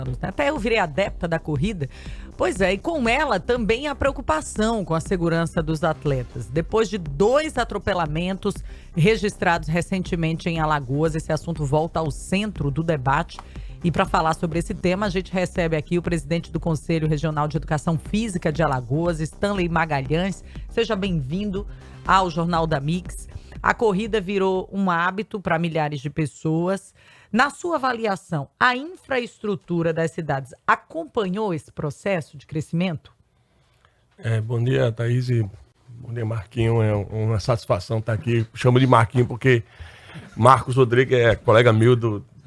anos, né? Até eu virei adepta da corrida. Pois é, e com ela também a preocupação com a segurança dos atletas. Depois de 2 atropelamentos registrados recentemente em Alagoas, esse assunto volta ao centro do debate. E para falar sobre esse tema, a gente recebe aqui o presidente do Conselho Regional de Educação Física de Alagoas, Stanley Magalhães. Seja bem-vindo ao Jornal da Mix. A corrida virou um hábito para milhares de pessoas. Na sua avaliação, a infraestrutura das cidades acompanhou esse processo de crescimento? Bom dia, Thaís. Bom dia, Marquinho. É uma satisfação estar aqui. Chamo de Marquinho porque Marcos Rodrigues é colega meu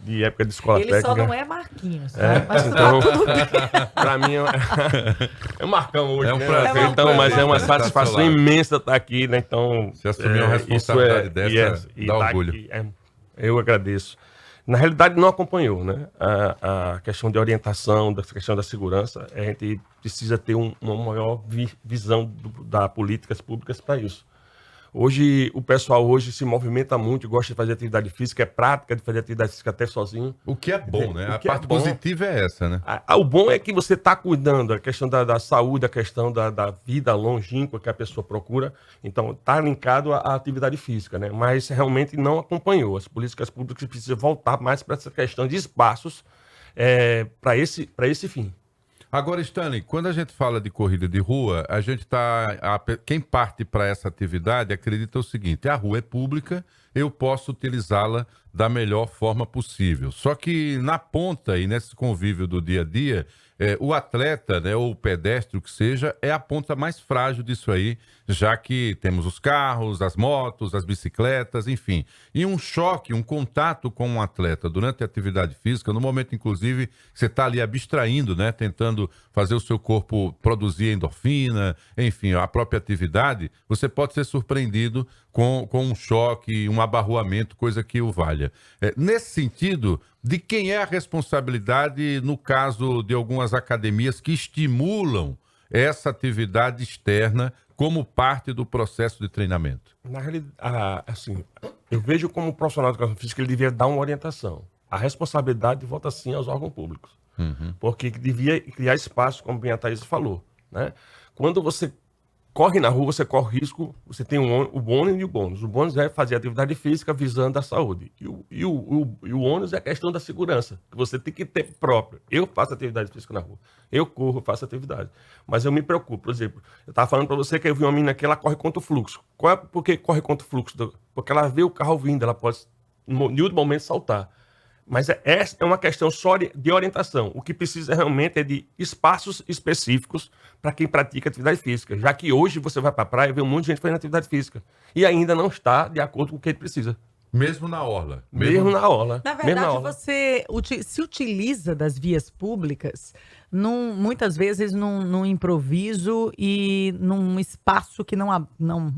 de época de escola técnica. Ele só não é Marquinhos, né? Mas então, para mim é Marcão hoje, é um prazer, então, mas é uma satisfação imensa estar aqui, né? Então, se assumir uma responsabilidade dessa, dá orgulho. Aqui, eu agradeço. Na realidade, não acompanhou, né? A questão de orientação, da questão da segurança, a gente precisa ter uma maior visão das políticas públicas para isso. Hoje, o pessoal se movimenta muito, gosta de fazer atividade física, é prática de fazer atividade física até sozinho. O que é bom, né? A parte positiva é essa, né? O bom é que você está cuidando, a questão da saúde, a questão da vida longínqua que a pessoa procura. Então, está linkado à atividade física, né? Mas realmente não acompanhou. As políticas públicas precisam voltar mais para essa questão de espaços para esse fim. Agora, Stanley, quando a gente fala de corrida de rua, quem parte para essa atividade acredita o seguinte: a rua é pública, eu posso utilizá-la da melhor forma possível. Só que na ponta e nesse convívio do dia a dia, o atleta, né, ou o pedestre, o que seja, é a ponta mais frágil disso aí, já que temos os carros, as motos, as bicicletas, enfim. E um choque, um contato com um atleta durante a atividade física, no momento, inclusive, você está ali abstraindo, né, tentando fazer o seu corpo produzir endorfina, enfim, a própria atividade, você pode ser surpreendido com um choque, um abarroamento, coisa que o valha. Nesse sentido, de quem é a responsabilidade no caso de algumas academias que estimulam essa atividade externa como parte do processo de treinamento? Na realidade, assim, eu vejo como profissional de educação física ele devia dar uma orientação. A responsabilidade volta sim aos órgãos públicos. Porque devia criar espaço, como bem a Thaís falou, né? Quando você corre na rua, você corre risco, você tem o bônus e o bônus. O bônus é fazer atividade física visando a saúde. E o ônus é a questão da segurança, que você tem que ter próprio. Eu faço atividade física na rua. Eu corro, faço atividade. Mas eu me preocupo. Por exemplo, eu estava falando para você que eu vi uma menina aqui, ela corre contra o fluxo. Por que corre contra o fluxo? Porque ela vê o carro vindo, ela pode, em último momento, saltar. Mas essa é uma questão só de orientação. O que precisa realmente é de espaços específicos para quem pratica atividade física. Já que hoje você vai para a praia e vê um monte de gente fazendo atividade física. E ainda não está de acordo com o que ele precisa. Mesmo na orla. Mesmo na orla. Na verdade, você se utiliza das vias públicas muitas vezes num improviso e num espaço que não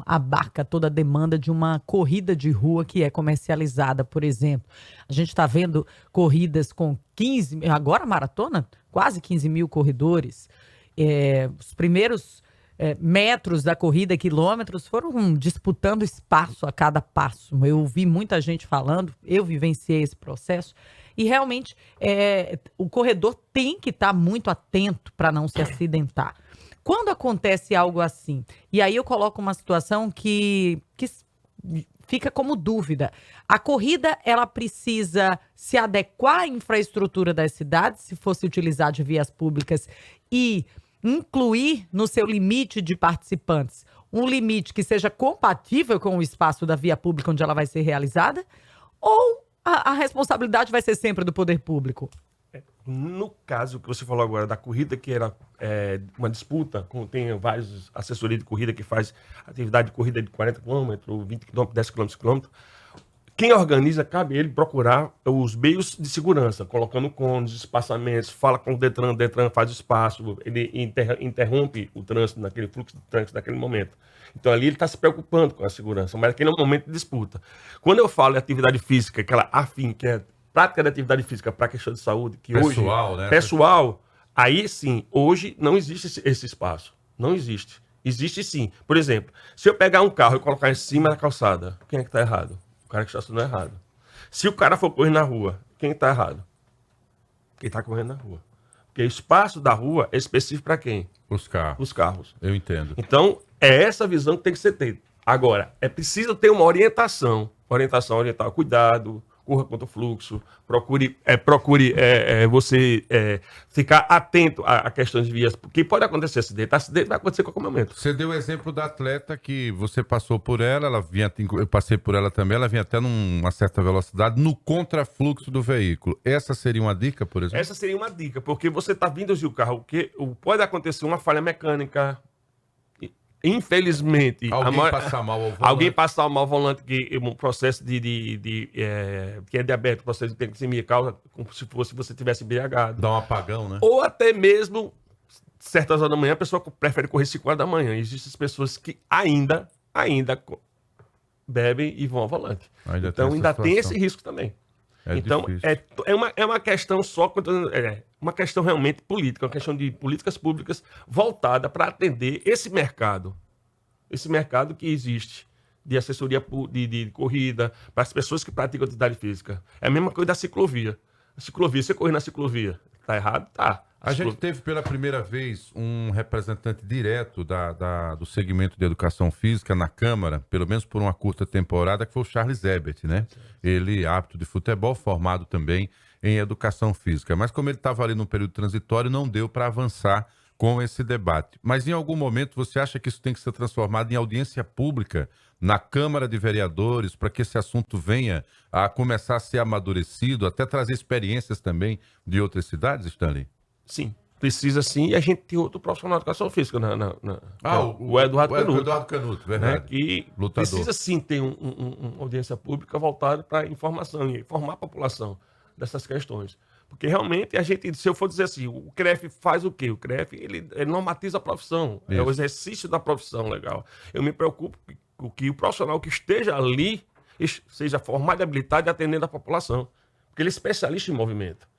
abarca toda a demanda de uma corrida de rua que é comercializada, por exemplo. A gente está vendo corridas com 15, agora maratona, quase 15 mil corredores. Os primeiros metros da corrida, quilômetros, foram disputando espaço a cada passo. Eu ouvi muita gente falando, eu vivenciei esse processo, e realmente o corredor tem que estar muito atento para não se acidentar. Quando acontece algo assim, e aí eu coloco uma situação que fica como dúvida, a corrida ela precisa se adequar à infraestrutura das cidades, se fosse utilizar de vias públicas, e incluir no seu limite de participantes um limite que seja compatível com o espaço da via pública onde ela vai ser realizada, ou a responsabilidade vai ser sempre do poder público? No caso que você falou agora da corrida, que era uma disputa, tem vários assessorias de corrida que faz atividade de corrida de 40 km, 20 km, 10 km, quem organiza, cabe ele procurar os meios de segurança, colocando cones, espaçamentos, fala com o Detran faz o espaço, ele interrompe o trânsito naquele fluxo de trânsito naquele momento. Então ali ele está se preocupando com a segurança, mas aquele é um momento de disputa. Quando eu falo em atividade física, aquela afim, que é prática de atividade física para questão de saúde, que pessoal, hoje, né? Pessoal, aí sim, hoje não existe esse espaço. Não existe. Existe sim. Por exemplo, se eu pegar um carro e colocar em cima da calçada, quem é que está errado? O cara que estacionou errado. Se o cara for correr na rua, quem está errado? Quem está correndo na rua. Porque o espaço da rua é específico para quem? Os carros. Os carros. Eu entendo. Então, é essa visão que tem que ser feita. Agora, é preciso ter uma orientação. Orientar o cuidado, corra contra o fluxo, procure você ficar atento a questões de vias, porque pode acontecer acidente. Acidente vai acontecer a qualquer momento. Você deu o exemplo da atleta que você passou por ela, eu passei por ela também, ela vinha até numa certa velocidade no contrafluxo do veículo. Essa seria uma dica, por exemplo? Essa seria uma dica, porque você está vindo de o carro, pode acontecer uma falha mecânica. Infelizmente, passar mal ao volante. Alguém passar mal ao volante, que um processo que é diabetes, processo de hiperglicemia, causa como se você tivesse embriagado. Dá um apagão, né? Ou até mesmo, certas horas da manhã, a pessoa prefere correr 5 horas da manhã. Existem pessoas que ainda bebem e vão ao volante. Então ainda tem esse risco também. Então, é uma questão uma questão realmente política, uma questão de políticas públicas voltada para atender esse mercado que existe de assessoria de corrida, para as pessoas que praticam atividade física. É a mesma coisa da ciclovia. Você correr na ciclovia, tá errado? Tá. A gente teve pela primeira vez um representante direto do segmento de educação física na Câmara, pelo menos por uma curta temporada, que foi o Charles Ebert, né? Ele, árbitro de futebol, formado também em educação física. Mas como ele estava ali no período transitório, não deu para avançar com esse debate. Mas em algum momento você acha que isso tem que ser transformado em audiência pública na Câmara de Vereadores, para que esse assunto venha a começar a ser amadurecido, até trazer experiências também de outras cidades, Stanley? Sim, precisa sim. E a gente tem outro profissional de educação física, o Eduardo Canuto. O Eduardo Canuto, verdade. Né, que lutador. Precisa sim ter uma audiência pública voltada para informação e informar a população dessas questões. Porque realmente se eu for dizer assim, o CREF faz o quê? O CREF, ele normatiza a profissão. Isso. É o exercício da profissão legal. Eu me preocupo que o profissional que esteja ali seja formado e habilitado e atendendo a população. Porque ele é especialista em movimento.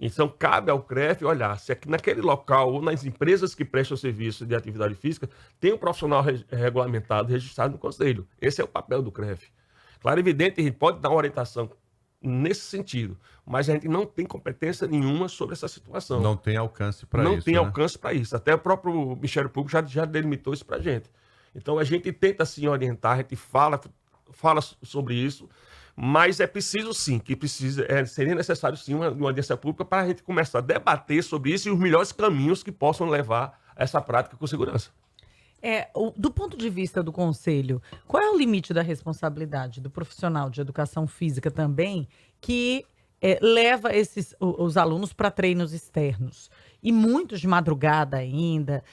Então, cabe ao CREF olhar se aqui naquele local ou nas empresas que prestam serviço de atividade física tem um profissional regulamentado, registrado no conselho. Esse é o papel do CREF. Claro, evidente, a gente pode dar uma orientação nesse sentido, mas a gente não tem competência nenhuma sobre essa situação. Não tem alcance para isso. Não tem alcance para isso. Até o próprio Ministério Público já delimitou isso para a gente. Então, a gente tenta, sim, orientar, a gente fala sobre isso, mas é preciso sim, seria necessário sim uma audiência pública para a gente começar a debater sobre isso e os melhores caminhos que possam levar a essa prática com segurança. Do ponto de vista do conselho, qual é o limite da responsabilidade do profissional de educação física também que leva os alunos para treinos externos? E muitos de madrugada ainda.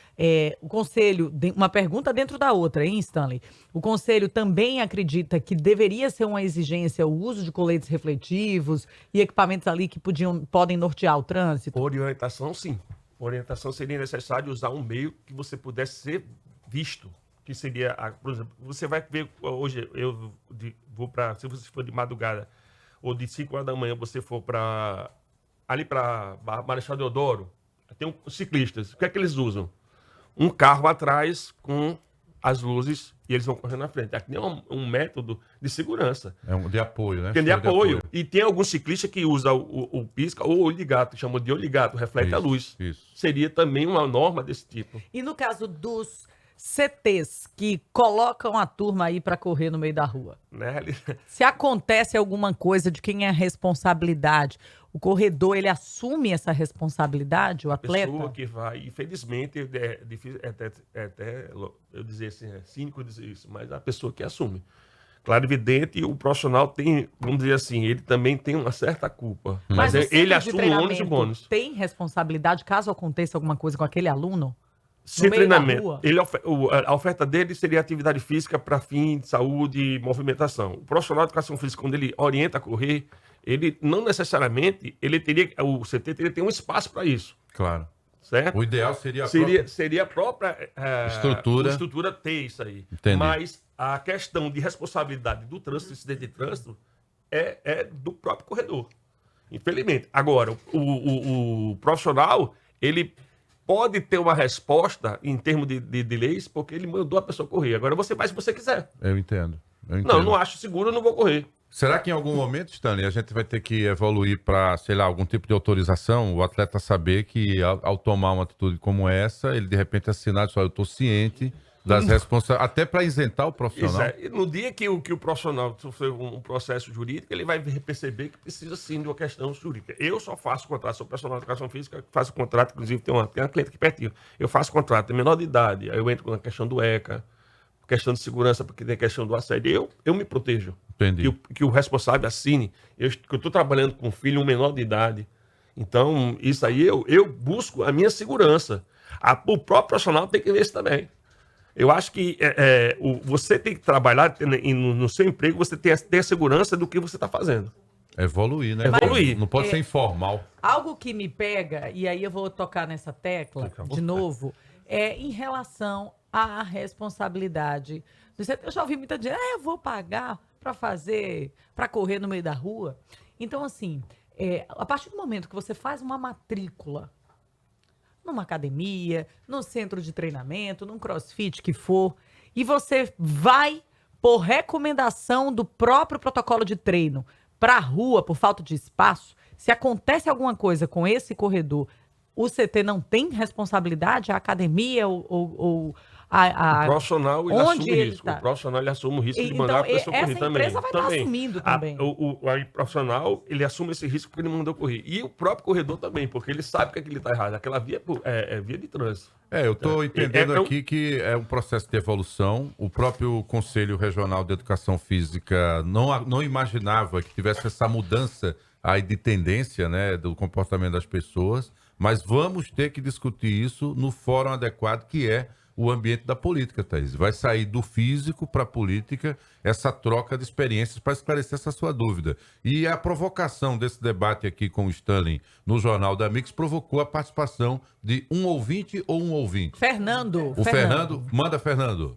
O conselho, uma pergunta dentro da outra, hein, Stanley? O conselho também acredita que deveria ser uma exigência o uso de coletes refletivos e equipamentos ali que podem nortear o trânsito? Orientação, sim. Orientação seria necessário usar um meio que você pudesse ser visto. Que seria, por exemplo, você vai ver hoje, eu vou para, se você for de madrugada ou de 5 horas da manhã, você for ali para Marechal Deodoro, tem ciclistas. O que é que eles usam? Um carro atrás com as luzes e eles vão correndo na frente. Aqui é um método de segurança. De apoio, né? De apoio. E tem alguns ciclistas que usam o pisca ou o olho de gato, chamam de olho de gato, reflete a luz. Isso. Seria também uma norma desse tipo. E no caso dos CTs que colocam a turma aí para correr no meio da rua, né? Se acontece alguma coisa, de quem é a responsabilidade? O corredor, ele assume essa responsabilidade, o atleta? A pessoa que vai, infelizmente, é difícil, até eu dizer assim, é cínico dizer isso, mas a pessoa que assume. Claro, evidente, o profissional tem, vamos dizer assim, ele também tem uma certa culpa. Mas ele assume o ônus e o bônus. Tem responsabilidade caso aconteça alguma coisa com aquele aluno? Sem treinamento. A oferta dele seria atividade física para fim de saúde e movimentação. O profissional de educação física, quando ele orienta a correr, ele não necessariamente, o CT teria que ter um espaço para isso. Claro. Certo? O ideal seria a própria estrutura ter isso aí. Entendi. Mas a questão de responsabilidade do trânsito, incidente de trânsito, é do próprio corredor. Infelizmente. Agora, o profissional, ele pode ter uma resposta em termos de leis, porque ele mandou a pessoa correr. Agora você vai se você quiser. Eu entendo. Não acho seguro, eu não vou correr. Será que em algum momento, Stanley, a gente vai ter que evoluir para, sei lá, algum tipo de autorização, o atleta saber que ao tomar uma atitude como essa, ele de repente assinar, só eu estou ciente das responsabilidades, até para isentar o profissional? E no dia que o profissional sofrer um processo jurídico, ele vai perceber que precisa sim de uma questão jurídica. Eu só faço contrato, sou personal de educação física, faço contrato, inclusive tem uma cliente aqui pertinho. Eu faço contrato, tem menor de idade, aí eu entro na questão do ECA, questão de segurança, porque tem a questão do assédio. Eu me protejo. Entendi. Que o responsável assine. Que eu estou trabalhando com um filho, um menor de idade. Então, isso aí eu busco a minha segurança. O próprio profissional tem que ver isso também. Eu acho que você tem que trabalhar no seu emprego, você tem a segurança do que você está fazendo. Evoluir, né? Evoluir. Não pode ser informal. Algo que me pega, e aí eu vou tocar nessa tecla de novo, é em relação à responsabilidade. Eu já ouvi muita gente, eu vou pagar para correr no meio da rua. Então, assim, a partir do momento que você faz uma matrícula numa academia, no centro de treinamento, num crossfit que for, e você vai por recomendação do próprio protocolo de treino para a rua por falta de espaço, se acontece alguma coisa com esse corredor, o CT não tem responsabilidade, a academia ou o profissional ele assume o risco. Tá. O profissional ele assume o risco de Então, mandar a pessoa correr também. Essa empresa vai estar assumindo também. O profissional ele assume esse risco porque ele mandou correr. E o próprio corredor também, porque ele sabe que aquilo está errado. Aquela via é via de trânsito. Eu estou entendendo aqui que é um processo de evolução. O próprio Conselho Regional de Educação Física não imaginava que tivesse essa mudança aí de tendência, né, do comportamento das pessoas, mas vamos ter que discutir isso no fórum adequado, que é o ambiente da política, Thaís. Vai sair do físico para a política essa troca de experiências para esclarecer essa sua dúvida. E a provocação desse debate aqui com o Stanley no Jornal da Mix provocou a participação de um ouvinte ou um ouvinte? Fernando. O Fernando. Manda, Fernando.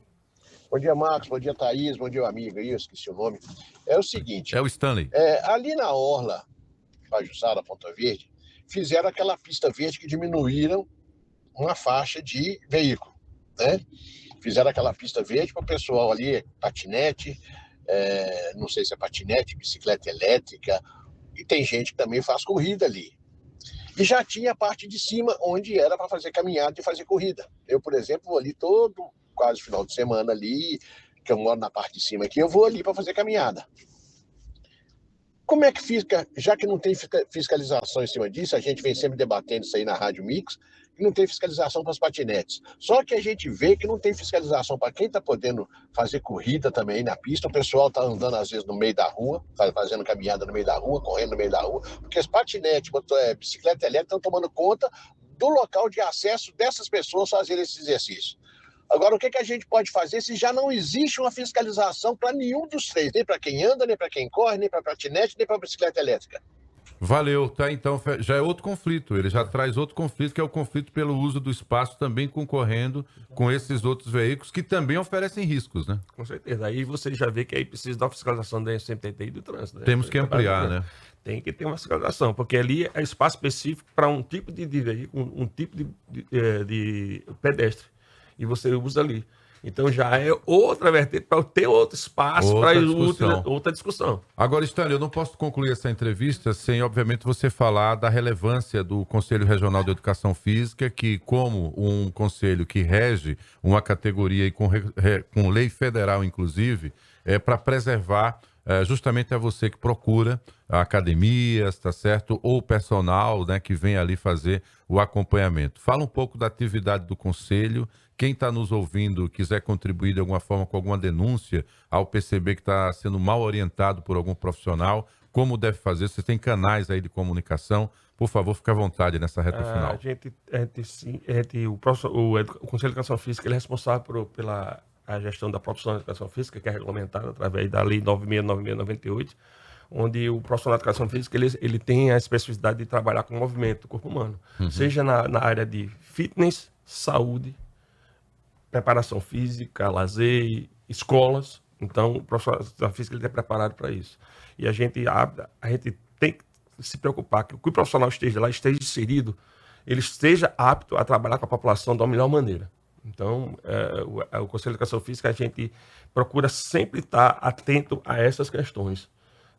Bom dia, Marcos. Bom dia, Thaís. Bom dia, amigo. Eu esqueci o nome. É o seguinte. É o Stanley. Ali na Orla, Pajuçara, Ponta Verde, fizeram aquela pista verde que diminuíram uma faixa de veículo. Né? Fizeram aquela pista verde para o pessoal ali, patinete, não sei se é patinete, bicicleta elétrica, e tem gente que também faz corrida ali. E já tinha a parte de cima, onde era para fazer caminhada e fazer corrida. Eu, por exemplo, vou ali quase final de semana ali, que eu moro na parte de cima aqui, eu vou ali para fazer caminhada. Como é que fica, já que não tem fiscalização em cima disso, a gente vem sempre debatendo isso aí na Rádio Mix, que não tem fiscalização para os patinetes. Só que a gente vê que não tem fiscalização para quem está podendo fazer corrida também na pista. O pessoal está andando, às vezes, no meio da rua, fazendo caminhada no meio da rua, correndo no meio da rua, porque os patinetes, bicicleta elétrica estão tomando conta do local de acesso dessas pessoas fazerem esse exercício. Agora, o que a gente pode fazer se já não existe uma fiscalização para nenhum dos três? Nem para quem anda, nem para quem corre, nem para patinete, nem para bicicleta elétrica. Valeu, tá? Então já é outro conflito. Ele já traz outro conflito, que é o conflito pelo uso do espaço, também concorrendo com esses outros veículos que também oferecem riscos, né? Com certeza. Aí você já vê que aí precisa da fiscalização da CMTT e do trânsito. Né? Temos que ampliar, né? Tem que ter uma fiscalização, porque ali é espaço específico para um tipo de veículo, um tipo de pedestre. E você usa ali. Então já é outra vertente para ter outro espaço para outra discussão. Agora, Stanley, eu não posso concluir essa entrevista sem, obviamente, você falar da relevância do Conselho Regional de Educação Física, que, como um conselho que rege uma categoria e com lei federal, inclusive, é para preservar justamente a você que procura academias, tá certo? Ou personal, né, que vem ali fazer o acompanhamento. Fala um pouco da atividade do Conselho. Quem está nos ouvindo quiser contribuir de alguma forma com alguma denúncia ao perceber que está sendo mal orientado por algum profissional, como deve fazer? Você tem canais aí de comunicação. Por favor, fique à vontade nessa reta final. O Conselho de Educação Física ele é responsável pela a gestão da profissão de educação física, que é regulamentada através da Lei 969698, onde o profissional de educação física ele tem a especificidade de trabalhar com o movimento do corpo humano, seja na área de fitness, saúde, preparação física, lazer, escolas. Então, o profissional da física ele é preparado para isso. E a gente tem que se preocupar que o profissional esteja lá, esteja inserido, ele esteja apto a trabalhar com a população da melhor maneira. Então, o Conselho de Educação Física, a gente procura sempre estar atento a essas questões.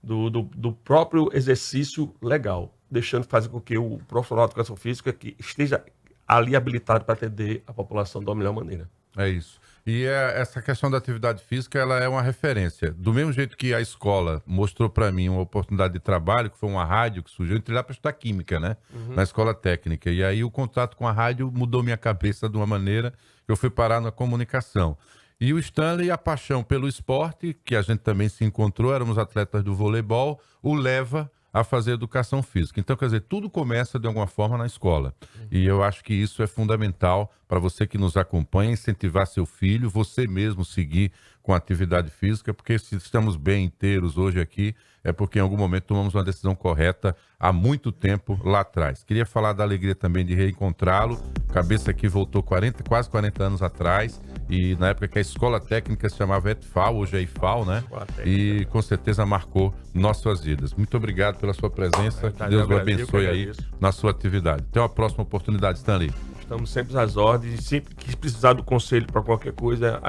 do próprio exercício legal, deixando fazer com que o profissional de educação física que esteja ali habilitado para atender a população da melhor maneira. É isso. E essa questão da atividade física, ela é uma referência. Do mesmo jeito que a escola mostrou para mim uma oportunidade de trabalho, que foi uma rádio que surgiu, eu entrei lá para estudar química, né? Na escola técnica. E aí o contato com a rádio mudou minha cabeça de uma maneira que eu fui parar na comunicação. E o Stanley, a paixão pelo esporte, que a gente também se encontrou, éramos atletas do voleibol, o leva a fazer educação física. Então, quer dizer, tudo começa de alguma forma na escola. E eu acho que isso é fundamental para você que nos acompanha, incentivar seu filho, você mesmo seguir com a atividade física, porque se estamos bem inteiros hoje aqui, é porque em algum momento tomamos uma decisão correta há muito tempo lá atrás. Queria falar da alegria também de reencontrá-lo. Cabeça aqui voltou quase 40 anos atrás, e na época que a escola técnica se chamava ETFAL, hoje é IFAL, né? E com certeza marcou nossas vidas. Muito obrigado pela sua presença, que Deus o abençoe aí na sua atividade. Até uma próxima oportunidade, Stanley. Estamos sempre às ordens, e sempre que precisar do conselho para qualquer coisa,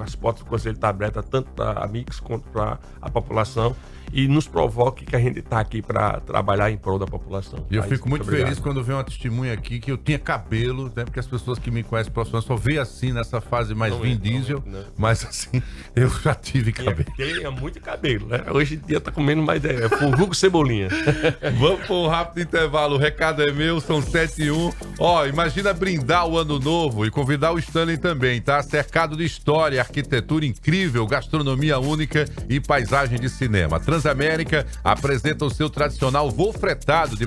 as portas do conselho estão abertas tanto para amigos quanto para a população, e nos provoque que a gente está aqui para trabalhar em prol da população. E eu fico muito feliz quando vejo uma testemunha aqui que eu tinha cabelo, né? Porque as pessoas que me conhecem profissionalmente só veem assim nessa fase mais Vin Diesel, mas assim, eu já tive cabelo. Tinha muito cabelo, né? Hoje em dia tá comendo mais vulgo cebolinha. Vamos para um rápido intervalo, o recado é meu, são 7h01. Ó, imagina brindar o ano novo e convidar o Stanley também, tá? Cercado de história, arquitetura incrível, gastronomia única e paisagem de cinema. Transamérica apresenta o seu tradicional voo fretado de